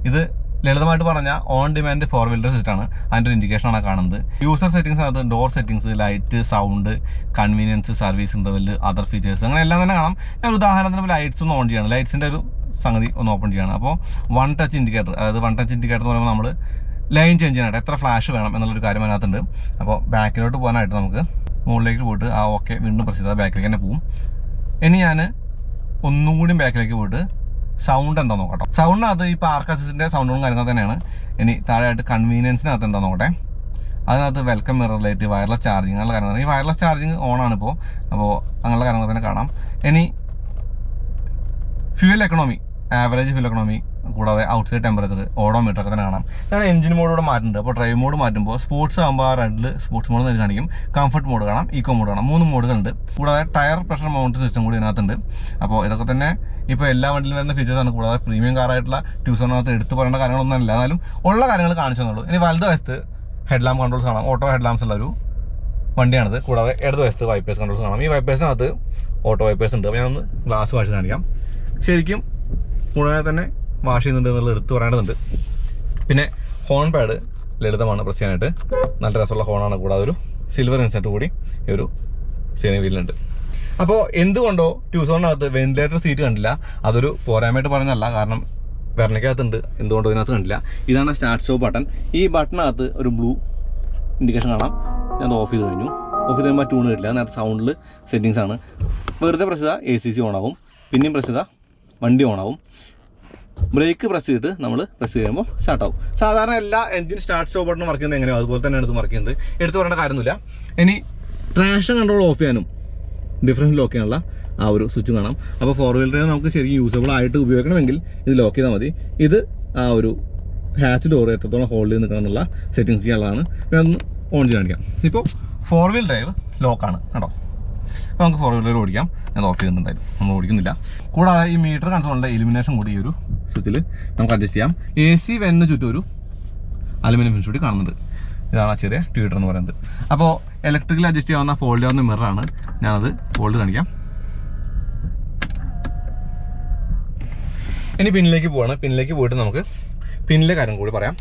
ഇത് ലളിതമായിട്ട് പറഞ്ഞാൽ ഓൺ ഡിമാൻഡ് 4-വീലർ സിസ്റ്റമാണ്. അതിൻ്റെ ഒരു ഇൻഡിക്കേഷനാണ് കാണുന്നത്. യൂസർ സെറ്റിംഗ്സിനകത്ത് door settings, light, sound, convenience, service interval, other features, അങ്ങനെ എല്ലാം തന്നെ കാണാം. ഞാൻ ഉദാഹരണത്തിന് ലൈറ്റ്സ് ഒന്ന് ഓൺ ചെയ്യണം, ലൈറ്റ്സിൻ്റെ ഒരു സംഗതി ഒന്ന് ഓപ്പൺ ചെയ്യണം. അപ്പോൾ 1 ടച്ച് ഇൻഡിക്കേറ്റർ, അതായത് 1 ടച്ച് ഇൻഡിക്കേറ്റർ എന്ന് പറയുമ്പോൾ നമ്മൾ ലൈൻ ചേഞ്ച് ചെയ്യാനായിട്ട് എത്ര ഫ്ലാഷ് വേണം എന്നുള്ളൊരു കാര്യം അതിനകത്തുണ്ട്. അപ്പോൾ ബാക്കിലോട്ട് പോകാനായിട്ട് നമുക്ക് മുകളിലേക്ക് പോയിട്ട് ഓക്കെ വീണ്ടും പ്രസ് ചെയ്താൽ ബാക്കിലേക്ക് തന്നെ പോകും. ഇനി ഞാൻ ഒന്നും കൂടി ബാക്കിലേക്ക് പോയിട്ട് സൗണ്ട് എന്താ നോക്കട്ടോ. സൗണ്ടിനകത്ത് ഈ പാർക്ക് അസിസ്റ്റിൻ്റെ സൗണ്ടും കാര്യങ്ങൾ തന്നെയാണ്. ഇനി താഴെയായിട്ട് കൺവീനിയൻസിനകത്ത് എന്താ നോക്കട്ടെ. അതിനകത്ത് welcome mirror light, wireless charging, അങ്ങനെയുള്ള കാര്യങ്ങൾ. ഈ വയർലെസ് ചാർജിങ് ഓണാണ് ഇപ്പോൾ. അപ്പോൾ അങ്ങനെയുള്ള കാര്യങ്ങൾ തന്നെ കാണാം. ഇനി fuel economy, average fuel economy, കൂടാതെ ഔട്ട്സൈഡ് ടെമ്പറേച്ചർ, ഓഡോമീറ്റർ ഒക്കെ തന്നെ കാണാം. ഞാൻ എഞ്ചിൻ മോഡോടെ മാറ്റുന്നുണ്ട്. അപ്പോൾ ഡ്രൈവ് മോഡ് മാറ്റുമ്പോൾ സ്പോർട്സ് ആകുമ്പോൾ റെഡിൽ സ്പോർട്സ് മോഡ് എന്ന് കാണിക്കും. കംഫർട്ട് മോഡ് കാണാം, ഈക്കോ മോഡ് കാണാം. 3 മോഡുകളുണ്ട്. കൂടാതെ ടയർ പ്രഷർ മൗണ്ട് സിസ്റ്റം കൂടി ഇതിനകത്തുണ്ട്. അപ്പോൾ ഇതൊക്കെ തന്നെ ഇപ്പോൾ എല്ലാ വണ്ടിയിലും വരുന്ന ഫീച്ചേഴ്സാണ്. കൂടാതെ പ്രീമിയം കാറായിട്ടുള്ള ട്യൂസറിനകത്ത് എടുത്ത് പറയേണ്ട കാര്യങ്ങളൊന്നും അല്ല, എന്നാലും ഉള്ള കാര്യങ്ങൾ കാണിച്ചു തന്നുള്ളൂ. ഇനി വലത് വശത്ത് ഹെഡ് ലാമ്പ് കൺട്രോൾസ് കാണാം. ഓട്ടോ ഹെഡ് ലാംപ്സ് ഉള്ള ഒരു വണ്ടിയാണിത്. കൂടാതെ ഇടത് വശത്ത് വൈപ്പേഴ്സ് കൺട്രോൾസ് കാണാം. ഈ വൈപ്പേഴ്സിനകത്ത് ഓട്ടോ വൈപ്പേഴ്സ് ഉണ്ട്. അപ്പോൾ ഞാനൊന്ന് ഗ്ലാസ് വാഷ് കാണിക്കാം. ശരിക്കും മുഴുവനെ തന്നെ വാഷ് ചെയ്യുന്നുണ്ട് എന്നുള്ളത് എടുത്ത് പറയേണ്ടതുണ്ട്. പിന്നെ ഹോൺ പാഡ് ലളിതമാണ് പ്രസ് ചെയ്യാനായിട്ട്, നല്ല രസമുള്ള ഹോണാണ്. കൂടാതെ ഒരു സിൽവർ ഇൻസെറ്റ് കൂടി ഈ ഒരു സ്റ്റീയറിംഗ് വീലിലുണ്ട്. അപ്പോൾ എന്തുകൊണ്ടോ ട്യൂസോണിനകത്ത് വെന്റിലേറ്റർ സീറ്റ് കണ്ടില്ല. അതൊരു പോരായ്മയായിട്ട് പറഞ്ഞല്ല, കാരണം വെർണയ്ക്കകത്തുണ്ട്, എന്തുകൊണ്ടോ ഇതിനകത്ത് കണ്ടില്ല. ഇതാണ് സ്റ്റാർട്ട് സ്റ്റോപ്പ് ബട്ടൺ. ഈ ബട്ടണിനകത്ത് ഒരു ബ്ലൂ ഇൻഡിക്കേഷൻ കാണാം. ഞാൻ ഓഫ് ചെയ്ത് കഴിഞ്ഞു. ഓഫ് ചെയ്ത് കഴിയുമ്പോൾ ട്യൂൺ കിട്ടില്ല. നേരത്തെ സൗണ്ടിൽ സെറ്റിങ്സ് ആണ്. വെറുതെ പ്രസ് ചെയ്താൽ ACC ഓണാകും. പിന്നെയും പ്രസ് ചെയ്താൽ വണ്ടി ഓണാവും. ബ്രേക്ക് പ്രസ് ചെയ്തിട്ട് നമ്മൾ പ്രസ് ചെയ്യുമ്പോൾ സ്റ്റാർട്ടാവും. സാധാരണ എല്ലാ എഞ്ചിൻ സ്റ്റാർട്ട് സ്റ്റോപ്പ് ബട്ടണും വർക്ക് ചെയ്യുന്നത് എങ്ങനെയോ അതുപോലെ തന്നെ എടുത്ത് വർക്ക് ചെയ്യുന്നത്. എടുത്ത് പറയേണ്ട കാര്യമൊന്നുമില്ല. ഇനി ട്രാക്ഷൻ കൺട്രോൾ ഓഫ് ചെയ്യാനും ഡിഫറൻസ് ലോക്ക് ചെയ്യാനുള്ള ആ ഒരു സ്വിച്ച് കാണാം. അപ്പോൾ 4-വീലർ നമുക്ക് ശരിക്കും യൂസബിൾ ആയിട്ട് ഉപയോഗിക്കണമെങ്കിൽ ഇത് ലോക്ക് ചെയ്താൽ മതി. ഇത് ആ ഒരു ഹാച്ച് ഡോർ എത്രത്തോളം ഹോൾഡ് ചെയ്ത് നിൽക്കണം എന്നുള്ള സെറ്റിങ്സ് ചെയ്യാനുള്ളതാണ്. ഞാൻ ഒന്ന് ഓൺ ചെയ്ത് കാണിക്കാം. ഇപ്പോൾ 4-വീൽ ഡ്രൈവ് ലോക്കാണ് കേട്ടോ. അപ്പോൾ നമുക്ക് 4-വീലർ ഓടിക്കാം. ഞാൻ ഓഫ് ചെയ്യുന്നുണ്ടായിരുന്നു, നമ്മൾ ഓടിക്കുന്നില്ല. കൂടാതെ ഈ മീറ്റർ കൺസോളിൻ്റെ ഇലുമിനേഷൻ കൂടി ഈ ഒരു സ്വിച്ചിൽ നമുക്ക് അഡ്ജസ്റ്റ് ചെയ്യാം. AC വെന്ന് ചുറ്റും ഒരു അലുമിനിയം ഫിനിഷ് കൂടി കാണുന്നുണ്ട്. ഇതാണ് ആ ചെറിയ ട്യൂട്ടർ എന്ന് പറയുന്നത്. അപ്പോൾ ഇലക്ട്രിക്കൽ അഡ്ജസ്റ്റ് ചെയ്യാവുന്ന ഫോൾഡ് ചെയ്യാവുന്ന മിററാണ്. ഞാനത് ഫോൾഡ് കാണിക്കാം. ഇനി പിന്നിലേക്ക് പോവാണ്. പിന്നിലേക്ക് പോയിട്ട് നമുക്ക് പിന്നിലെ കാര്യം കൂടി പറയാം.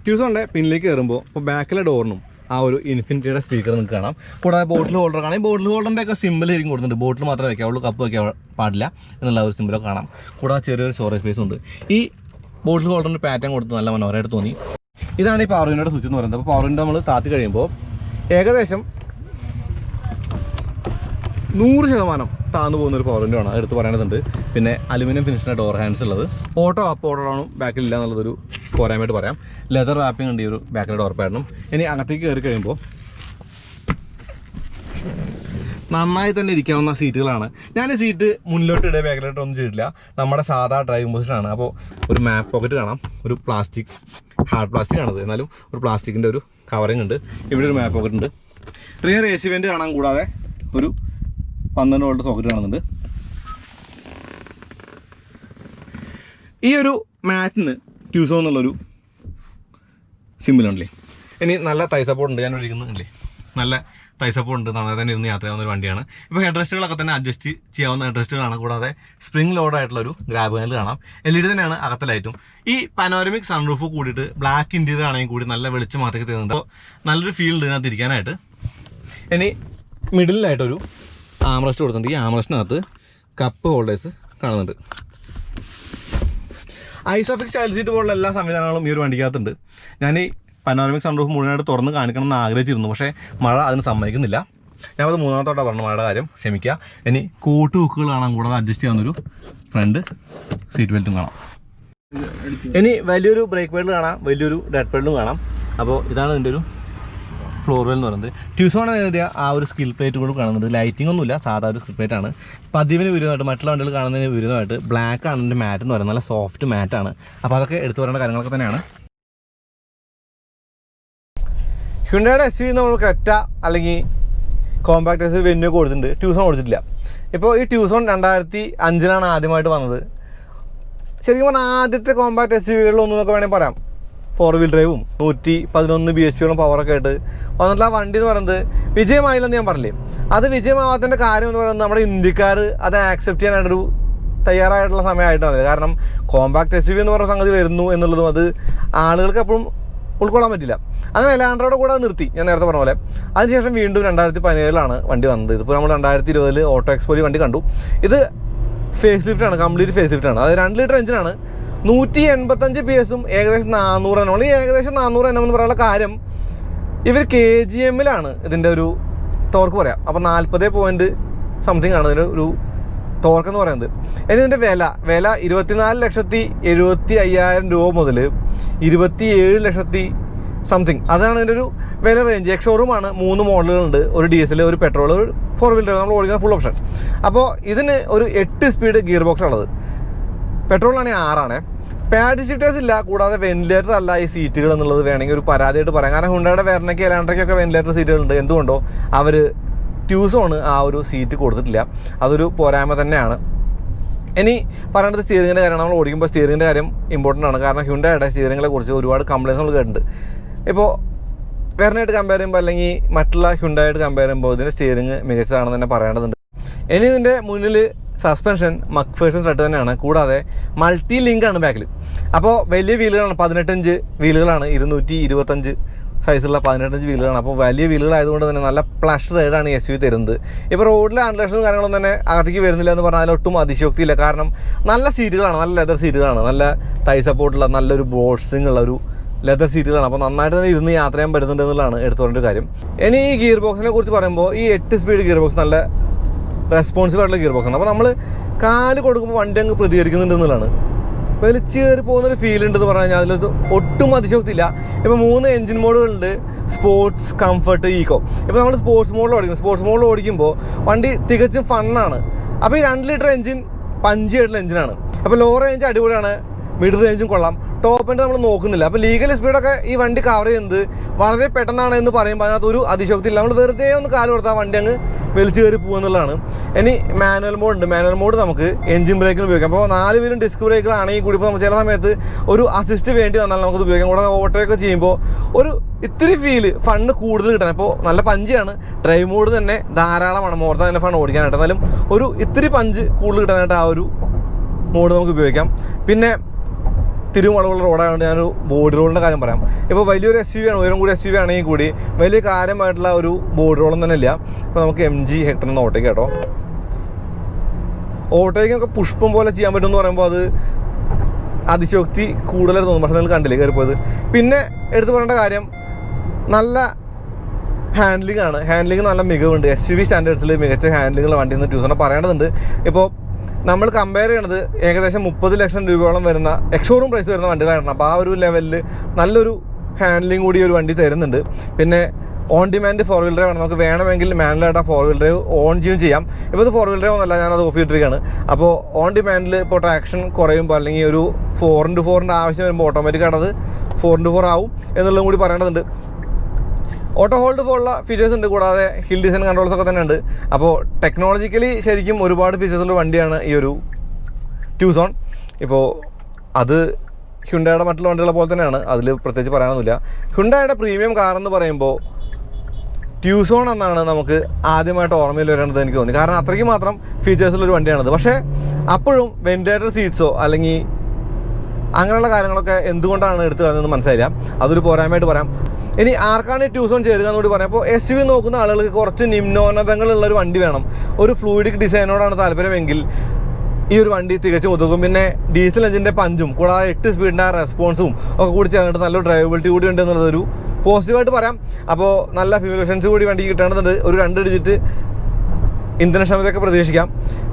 ട്യൂസോണിൻ്റെ പിന്നിലേക്ക് കയറുമ്പോൾ ഇപ്പോൾ ബാക്കിലെ ഡോറിനും ആ ഒരു ഇൻഫിനിറ്റിയുടെ സ്പീക്കർ നിങ്ങൾക്ക് കാണാം. കൂടാതെ ബോട്ടിൽ ഹോൾഡർ കാണാം. ഈ ബോട്ടിൽ ഹോൾഡറിൻ്റെ ഒക്കെ സിമ്പിൾ ശരിക്കും കൊടുത്തിട്ടുണ്ട്. ബോട്ടിൽ മാത്രമേ വയ്ക്കാവുള്ളൂ, കപ്പ് വയ്ക്കാൻ പാടില്ല എന്നുള്ള ഒരു സിമ്പിളൊക്കെ കാണാം. കൂടാതെ ചെറിയൊരു സ്റ്റോറേജ് സ്പേസ് ഉണ്ട്. ഈ ബോട്ടിൽ ഹോൾഡറിൻ്റെ പാറ്റേൺ കൊടുത്ത് നല്ല മനോഹരമായിട്ട് തോന്നി. ഇതാണ് ഈ പവർ വിൻഡോയുടെ സ്വിച്ച് എന്ന് പറയുന്നത്. അപ്പോൾ പവർ വിൻഡോ നമ്മൾ താത്തി കഴിയുമ്പോൾ ഏകദേശം 100% താന്നു പോകുന്നൊരു പവർ വിൻഡോ ആണ്, എടുത്ത് പറയേണ്ടതുണ്ട്. പിന്നെ അലുമിനിയം ഫിനിഷിൻ്റെ ഡോർ ഹാൻഡ്സ് ഉള്ളത്. ഓട്ടോ അപ്പ് ഓട്ടോ ഡൗണും ബാക്കിലില്ല എന്നുള്ളതൊരു പോരായ്മയായിട്ട് പറയാം. ലെതർ റാപ്പിംഗ് ഉണ്ട് ഈ ഒരു ബാക്കിലെ ഡോർ പാഡിനും. ഇനി അകത്തേക്ക് കയറി കഴിയുമ്പോൾ നന്നായി തന്നെ ഇരിക്കാവുന്ന സീറ്റുകളാണ്. ഞാൻ ഈ സീറ്റ് മുന്നിലോട്ട് ഇടുക ബാക്കിലോട്ട് ഒന്നും ചെയ്തിട്ടില്ല. നമ്മുടെ സാധാ ഡ്രൈവിംഗ് പൊസിഷനാണ്. അപ്പോൾ ഒരു മാപ്പ് പോക്കറ്റ് കാണാം. ഒരു പ്ലാസ്റ്റിക്, ഹാർഡ് പ്ലാസ്റ്റിക് ആണത്, എന്നാലും ഒരു പ്ലാസ്റ്റിക്കിൻ്റെ ഒരു കവറിങ് ഉണ്ട്. ഇവിടെ ഒരു മാപ്പ് പോക്കറ്റ് ഉണ്ട്. റിയർ AC വെൻ്റ് കാണാം. കൂടാതെ ഒരു 12 വോൾട്ട് സോക്കറ്റ് കാണുന്നുണ്ട്. ഈ ഒരു മാറ്റിന് ട്യൂസോൺ എന്നുള്ളൊരു സിമ്പിളുണ്ടല്ലേ. ഇനി നല്ല തൈ സപ്പോർട്ട് ഉണ്ട്. ഞാൻ ഇരിക്കുന്നില്ലേ, നല്ല തൈ സപ്പോർട്ട് ഉണ്ട്. നന്നായി തന്നെ ഇരുന്ന് യാത്ര ചെയ്യാവുന്ന ഒരു വണ്ടിയാണ്. ഇപ്പോൾ ഹെഡ് റെസ്റ്റുകളൊക്കെ തന്നെ അഡ്ജസ്റ്റ് ചെയ്യാവുന്ന ഹെഡ് റെസ്റ്റുകളാണ്. കൂടാതെ സ്പ്രിംഗ് ലോഡായിട്ടുള്ളൊരു ഗ്രാബ് ഹാൻഡിൽ കാണാം. LED തന്നെയാണ് അകത്തെ ലൈറ്റും. ഈ പാനോരമിക് സൺറൂഫ് കൂടിയിട്ട് ബ്ലാക്ക് ഇൻറ്റീരിയർ ആണെങ്കിൽ കൂടി നല്ല വെളിച്ചം മാത്രമേ തരുന്നുണ്ട്. അപ്പോൾ നല്ലൊരു ഫീൽഡ് ഇതിനകത്ത് ഇരിക്കാനായിട്ട്. ഇനി മിഡിലായിട്ടൊരു ആംറസ്റ്റ് കൊടുത്തിട്ടുണ്ട്. ഈ ആംറസ്റ്റിനകത്ത് കപ്പ് ഹോൾഡേഴ്സ് കാണുന്നുണ്ട്. ഐസോഫിക്സ് ചൈൽഡ് സീറ്റ് പോലുള്ള എല്ലാ സംവിധാനങ്ങളും ഈ ഒരു വണ്ടിക്കകത്തുണ്ട്. ഞാൻ ഈ പനോരമിക് സൺറൂഫ് മുഴുവനായിട്ട് തുറന്ന് കാണിക്കണം എന്ന് ആഗ്രഹിച്ചിരുന്നു, പക്ഷേ മഴ അതിന് സമ്മതിക്കുന്നില്ല. ഞാനത് മൂന്നാമത്തോട്ടാണ് പറഞ്ഞ മഴയുടെ കാര്യം, ക്ഷമിക്കുക. ഇനി കോട്ട് ഹുക്കുകൾ കാണാൻ, കൂടാതെ അഡ്ജസ്റ്റ് ചെയ്യാവുന്നൊരു ഫ്രണ്ട് സീറ്റ് ബെൽറ്റും കാണാം. ഇനി വലിയൊരു ബ്രേക്ക് പെഡൽ കാണാം, വലിയൊരു ഡെഡ് പെഡലും കാണാം. അപ്പോൾ ഇതാണ് ഇതിൻ്റെ ഒരു ഫ്ലോർ വെൽ എന്ന് പറയുന്നത്. ട്യൂസോൺ എഴുതിയ ആ ഒരു സ്കിൽ പ്ലേറ്റ് കൂടെ കാണുന്നത്. ലൈറ്റിംഗ് ഒന്നുമില്ല, സാധാ ഒരു സ്കിൽ പ്ലേറ്റ് ആണ്. പതിവിന് വിരുദ്ധമായിട്ട് മറ്റുള്ള വണ്ടികൾ കാണുന്നതിന് വിരുദ്ധമായിട്ട് ബ്ലാക്ക് ആണ് ഇതിൻ്റെ മാറ്റ് എന്ന് പറയുന്നത്. നല്ല സോഫ്റ്റ് മാറ്റാണ്. അപ്പോൾ അതൊക്കെ എടുത്തു പറയേണ്ട കാര്യങ്ങളൊക്കെ തന്നെയാണ്. ഹ്യുണ്ടായുടെ SUV നമ്മൾ ക്രെറ്റ അല്ലെങ്കിൽ compact S U V Venue കൊടുത്തിട്ടുണ്ട്, ട്യൂസോൺ കൊടുത്തിട്ടില്ല. ഇപ്പോൾ ഈ ട്യൂസോൺ 2005 ആദ്യമായിട്ട് വന്നത്. ശരിക്കും പറഞ്ഞാൽ ആദ്യത്തെ കോമ്പാക്ട് എസ് യു വികളിലൊന്നൊക്കെ വേണമെങ്കിൽ പറയാം. 4 വീൽ ഡ്രൈവും 111 bhp പവറൊക്കെ ആയിട്ട് വന്നിട്ടുള്ള ആ വണ്ടി എന്ന് പറയുന്നത് വിജയമായില്ലെന്ന് ഞാൻ പറഞ്ഞില്ലേ. അത് വിജയമാവാത്തതിൻ്റെ കാര്യം എന്ന് പറയുന്നത് നമ്മുടെ ഇന്ത്യക്കാർ അത് ആക്സെപ്റ്റ് ചെയ്യാനായിട്ടൊരു തയ്യാറായിട്ടുള്ള സമയമായിട്ടാണ്. കാരണം കോമ്പാക്ട് എസ് യു വി എന്ന് പറഞ്ഞ സംഗതി വരുന്നു എന്നുള്ളതും അത് ആളുകൾക്ക് എപ്പോഴും ഉൾക്കൊള്ളാൻ പറ്റില്ല. അങ്ങനെ എലാൻഡ്രോയുടെ കൂടെ നിർത്തി, ഞാൻ നേരത്തെ പറഞ്ഞ പോലെ. അതിനുശേഷം വീണ്ടും 2017 വണ്ടി വന്നത്. ഇതിപ്പോൾ നമ്മൾ 2020 ഓട്ടോ എക്സ്പോയിൽ വണ്ടി കണ്ടു. ഇത് ഫേസ് ലിഫ്റ്റാണ്, കംപ്ലീറ്റ് ഫേസ് ലിഫ്റ്റാണ്. അത് 2 ലിറ്റർ എഞ്ചിനാണ്, 185 PS, ഏകദേശം 400 NM. ഈ ഏകദേശം 400 NM എന്ന് പറയാനുള്ള കാര്യം ഇവർ KGM-ലാണ് ഇതിൻ്റെ ഒരു ടോർക്ക് പറയാം. അപ്പോൾ 40 പോയിൻറ്റ് സംതിങ് ആണ് ഇതിൻ്റെ ഒരു ടോർക്ക് എന്ന് പറയുന്നത്. ഇനി ഇതിൻ്റെ വില 24,70,75,000 രൂപ മുതൽ 27,00,000 സംതിങ്, അതാണ് ഇതിൻ്റെ ഒരു വില റേഞ്ച്. എക്സ്ഷോറൂമാണ്. 3 മോഡലുകളുണ്ട്, ഒരു ഡീസൽ, ഒരു പെട്രോൾ, ഒരു 4 വീലർ, നമ്മൾ ഓടിക്കുന്ന ഫുൾ ഓപ്ഷൻ. അപ്പോൾ ഇതിന് ഒരു 8 സ്പീഡ് ഗിയർ ബോക്സ് ഉള്ളത്. പെട്രോളാണെങ്കിൽ 6. പാഡ് ഷിഫ്റ്റേഴ്സ് ഇല്ല, കൂടാതെ വെന്റിലേറ്റർ അല്ല ഈ സീറ്റുകൾ എന്നുള്ളത് വേണമെങ്കിൽ ഒരു പരാതിയായിട്ട് പറയാം. കാരണം ഹുണ്ടായുടെ വെർണയ്ക്ക് എലാൻഡ്രയ്ക്കൊക്കെ വെന്റിലേറ്റർ സീറ്റുകളുണ്ട്. എന്തുകൊണ്ടോ അവർ ട്യൂസോണ് ആ ഒരു സീറ്റ് കൊടുത്തിട്ടില്ല. അതൊരു പോരായ്മ തന്നെയാണ്. ഇനി പറയേണ്ടത് സ്റ്റിയറിങ്ങിൻ്റെ കാര്യമാണ്. നമ്മൾ ഓടിക്കുമ്പോൾ സ്റ്റിയറിങ്ങിൻ്റെ കാര്യം ഇമ്പോർട്ടൻ്റ് ആണ്. കാരണം ഹ്യുണ്ടായുടെ സ്റ്റിയറിങ്ങിനെ കുറിച്ച് ഒരുപാട് കംപ്ലയിൻസ് നമ്മൾ കേട്ടിട്ടുണ്ട്. ഇപ്പോൾ വെർണയായിട്ട് കമ്പയർ ചെയ്യുമ്പോൾ അല്ലെങ്കിൽ മറ്റുള്ള ഹ്യുണ്ടായിട്ട് കമ്പയർ ചെയ്യുമ്പോൾ ഇതിൻ്റെ സ്റ്റിയറിങ് മികച്ചതാണെന്ന് തന്നെ പറയേണ്ടതുണ്ട്. ഇനി ഇതിൻ്റെ മുന്നിൽ സസ്പെൻഷൻ മക്ഫേഴ്സൺ ത്രെഡ് തന്നെയാണ്. കൂടാതെ മൾട്ടി ലിങ്കാണ് ബാക്കിൽ. അപ്പോൾ വലിയ വീലുകളാണ്, 18 ഇഞ്ച് വീലുകളാണ്, 225 സൈസുള്ള 18 ഇഞ്ച് വീലുകളാണ്. അപ്പോൾ വലിയ വീലുകളായതുകൊണ്ട് തന്നെ നല്ല പ്ലഷ് റൈഡാണ് എസ് യു തരുന്നത്. ഇപ്പോൾ റോഡിലെ ആൻഡ്ലേഷനും കാര്യങ്ങളൊന്നും തന്നെ അകത്തേക്ക് വരുന്നില്ല എന്ന് പറഞ്ഞാൽ ഒട്ടും അതിശയോക്തിയില്ല. കാരണം നല്ല സീറ്റുകളാണ്, നല്ല ലെതർ സീറ്റുകളാണ്, നല്ല തൈ സപ്പോർട്ടുള്ള നല്ലൊരു ബോൾസ്റ്ററിങ് ഉള്ള ഒരു ലെതർ സീറ്റുകളാണ്. അപ്പോൾ നന്നായിട്ട് തന്നെ ഇരുന്ന് യാത്ര ചെയ്യാൻ പറ്റുന്നുണ്ട് എന്നുള്ളതാണ് എടുത്തു പറഞ്ഞൊരു കാര്യം. ഇനി ഈ ഗിയർ ബോക്സിനെ കുറിച്ച് പറയുമ്പോൾ ഈ 8 സ്പീഡ് ഗിയർ ബോക്സ് നല്ല റെസ്പോൺസീവ് ആയിട്ടുള്ള ഗിയർ ബോക്സാണ്. അപ്പോൾ നമ്മൾ കാല് കൊടുക്കുമ്പോൾ വണ്ടി അങ്ങ് പ്രതികരിക്കുന്നുണ്ട് എന്നുള്ളതാണ്. വലിച്ചു കയറി പോകുന്നൊരു ഫീൽ ഉണ്ടെന്ന് പറഞ്ഞു കഴിഞ്ഞാൽ അതിൽ ഒട്ടും അതിശോക്തിയില്ല. ഇപ്പോൾ 3 എഞ്ചിൻ മോഡുകളുണ്ട്, സ്പോർട്സ്, കംഫർട്ട്, ഈക്കോ. ഇപ്പോൾ നമ്മൾ സ്പോർട്സ് മോഡിൽ ഓടിക്കുമ്പോൾ വണ്ടി തികച്ചും ഫണ്ണാണ്. അപ്പോൾ ഈ 2 ലിറ്റർ എഞ്ചിൻ പഞ്ചായിട്ടുള്ള എഞ്ചിനാണ്. അപ്പോൾ ലോ റേഞ്ച് അടിപൊളിയാണ്, മിഡിൽ റേഞ്ചും കൊള്ളാം, ടോപ്പ് എൻഡ് നമ്മൾ നോക്കുന്നില്ല. അപ്പോൾ ലീഗൽ സ്പീഡൊക്കെ ഈ വണ്ടി കവർ ചെയ്യുന്നത് വളരെ പെട്ടെന്നാണ് എന്ന് പറയുമ്പോൾ അതിനകത്ത് ഒരു അതിശോക്തിയില്ല. നമ്മൾ വെറുതെ ഒന്ന് കാല് കൊടുത്താൽ വണ്ടി അങ്ങ് വലിച്ചു കയറി പോകുന്നുള്ളതാണ്. ഇനി മാനുവൽ മോഡ് നമുക്ക് എഞ്ചിൻ ബ്രേക്കിന് ഉപയോഗിക്കാം. അപ്പോൾ 4 വീലും ഡിസ്ക് ബ്രേക്കുകളാണെങ്കിൽ കൂടി ഇപ്പോൾ ചില സമയത്ത് ഒരു അസിസ്റ്റ് വേണ്ടി വന്നാൽ നമുക്കത് ഉപയോഗിക്കാം. കൂടാതെ ഓട്ടോയൊക്കെ ചെയ്യുമ്പോൾ ഒരു ഇത്തിരി ഫണ്ണ് കൂടുതൽ കിട്ടാൻ. ഇപ്പോൾ നല്ല പഞ്ചാണ്, ഡ്രൈവ് മോഡ് തന്നെ ധാരാളമാണ്, മോർ ദാൻ ഫൺ ഓടിക്കാനായിട്ട്. എന്നാലും ഒരു ഇത്തിരി പഞ്ച് കൂടുതൽ കിട്ടാനായിട്ട് ആ ഒരു മോഡ് നമുക്ക് ഉപയോഗിക്കാം. പിന്നെ തിരുവളവുള്ള റോഡായതുകൊണ്ട് ഞാനൊരു ബോഡി റോളിൻ്റെ കാര്യം പറയാം. ഇപ്പോൾ വലിയൊരു എസ് യു വി ആണ്, ഉയരം കൂടി എസ് യു വി ആണെങ്കിൽ കൂടി വലിയ കാര്യമായിട്ടുള്ള ഒരു ബോഡി റോളൊന്നും തന്നെ ഇല്ല. ഇപ്പോൾ നമുക്ക് MG ഹെക്ടർ എന്ന ഓട്ടോയ്ക്ക് കേട്ടോ, ഓട്ടോയ്ക്കൊക്കെ പുഷ്പം പോലെ ചെയ്യാൻ പറ്റുമെന്ന് പറയുമ്പോൾ അത് അതിശോക്തി കൂടുതലായിട്ട് തോന്നും. പക്ഷേ നിങ്ങൾ കണ്ടില്ലേ കയറിപ്പോയത്. പിന്നെ എടുത്തു പറയേണ്ട കാര്യം നല്ല ഹാൻഡ്ലിംഗ് നല്ല മികവുണ്ട്. SUV സ്റ്റാൻഡേർഡ്സിൽ മികച്ച ഹാൻഡ്ലിങ്ങുള്ള വണ്ടി എന്ന് ട്യൂസറിനെ പറയേണ്ടതുണ്ട്. ഇപ്പോൾ നമ്മൾ കമ്പയർ ചെയ്യണത് ഏകദേശം 30 ലക്ഷം രൂപയോളം വരുന്ന എക്സ്ഷോറൂം പ്രൈസ് വരുന്ന വണ്ടികളാണ്. അപ്പോൾ ആ ഒരു ലെവലിൽ നല്ലൊരു ഹാൻഡ്ലിംഗ് കൂടി ഒരു വണ്ടി തരുന്നുണ്ട്. പിന്നെ ഓൺ ഡിമാൻഡ് 4 വീൽ ഡ്രൈവ് ആണ്. നമുക്ക് വേണമെങ്കിൽ മാനുവലായിട്ട് ആ 4 വീൽ ഡ്രൈവ് ഓൺ ചെയ്യാം. ഇപ്പോൾ ഇത് 4 വീൽ ഡ്രൈവ് ഒന്നല്ല, ഞാനത് ഓഫ് ചെയ്തിരിക്കുകയാണ്. അപ്പോൾ ഓൺ ഡിമാൻഡിൽ ഇപ്പോൾ ട്രാക്ഷൻ കുറയുമ്പോൾ അല്ലെങ്കിൽ ഒരു 4x4 ആവശ്യം വരുമ്പോൾ ഓട്ടോമാറ്റിക്കായിട്ട് അത് 4x4 ആവും എന്നുള്ളതും കൂടി പറയേണ്ടതുണ്ട്. ഓട്ടോ ഹോൾഡ് പോലുള്ള ഫീച്ചേഴ്സ് ഉണ്ട്, കൂടാതെ ഹിൽ ഡിസൈൻ കൺട്രോൾസ് ഒക്കെ തന്നെ ഉണ്ട്. അപ്പോൾ ടെക്നോളജിക്കലി ശരിക്കും ഒരുപാട് ഫീച്ചേഴ്സുള്ള വണ്ടിയാണ് ഈ ഒരു ട്യൂസോൺ. ഇപ്പോൾ അത് ഹ്യുണ്ടായുടെ മറ്റുള്ള വണ്ടികളെ പോലെ തന്നെയാണ്, അതിൽ പ്രത്യേകിച്ച് പറയാനൊന്നുമില്ല. ഹ്യുണ്ടായുടെ പ്രീമിയം കാർ എന്ന് പറയുമ്പോൾ ട്യൂസോൺ എന്നാണ് നമുക്ക് ആദ്യമായിട്ട് ഓർമ്മയിൽ വരേണ്ടത് എനിക്ക് തോന്നി. കാരണം അത്രയ്ക്ക് മാത്രം ഫീച്ചേഴ്സുള്ളൊരു വണ്ടിയാണത്. പക്ഷേ അപ്പോഴും വെന്റിലേറ്റർ സീറ്റ്സോ അല്ലെങ്കിൽ അങ്ങനെയുള്ള കാര്യങ്ങളൊക്കെ എന്തുകൊണ്ടാണ് എടുത്തു കളഞ്ഞതെന്ന് മനസ്സിലായില്ല. അതൊരു പോരായ്മയായിട്ട് പറയാം. ഇനി ആർക്കാണ് ഈ ട്യൂസോൺ ചേരുക എന്ന് കൂടി പറയാം. അപ്പോൾ SUV നോക്കുന്ന ആളുകൾക്ക് കുറച്ച് നിമ്നോന്നതങ്ങളുള്ളൊരു വണ്ടി വേണം, ഒരു ഫ്ലൂയിഡിക് ഡിസൈനോടാണ് താല്പര്യമെങ്കിൽ ഈ ഒരു വണ്ടി തികച്ചും ഒതുക്കും. പിന്നെ ഡീസൽ എഞ്ചിൻ്റെ പഞ്ചും കൂടാതെ 8 സ്പീഡിൻ്റെ റെസ്പോൺസും ഒക്കെ കൂടി ചേർന്നിട്ട് നല്ലൊരു ഡ്രൈവബിലിറ്റി കൂടി ഉണ്ട് എന്നുള്ളതൊരു പോസിറ്റീവായിട്ട് പറയാം. അപ്പോൾ നല്ല ഫ്യൂൽ എഫിഷ്യൻസി കൂടി വണ്ടി കിട്ടേണ്ടതുണ്ട്. ഒരു 2 ഡിജിറ്റ് ഇന്ധനക്ഷമതയൊക്കെ പ്രതീക്ഷിക്കാം.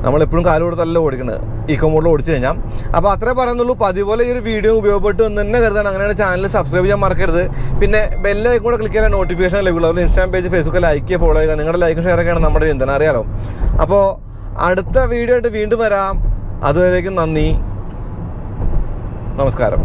നമ്മളെപ്പോഴും കാല് കൊടുത്തല്ല ഓടിക്കുന്നത്, ഈക്കോ മോഡിൽ ഓടിച്ചു കഴിഞ്ഞാൽ. അപ്പോൾ അത്രേ പറയുന്നുള്ളൂ. പതിപോലെ ഈ ഒരു വീഡിയോ ഉപയോഗപ്പെട്ടു എന്ന് തന്നെ കരുതാണ്. അങ്ങനെയാണ് ചാനൽ സബ്സ്ക്രൈബ് ചെയ്യാൻ മറക്കരുത്. പിന്നെ ബെല്ലൈക്കൺ കൂടെ ക്ലിക്ക് ചെയ്യാൻ നോട്ടിഫിക്കേഷൻ ലഭിക്കുള്ളൂ. അതുപോലെ ഇൻസ്റ്റാഗ്രാം പേജ്, ഫേസ്ബുക്ക് ലൈക്ക് ചെയ്യുക, ഫോളോ ചെയ്യുക. നിങ്ങളുടെ ലൈക്കും ഷെയർ ഒക്കെയാണ് നമ്മുടെ ചിന്തന, അറിയാലോ. അപ്പോൾ അടുത്ത വീഡിയോ ആയിട്ട് വീണ്ടും വരാം. അതുവരേക്കും നന്ദി, നമസ്കാരം.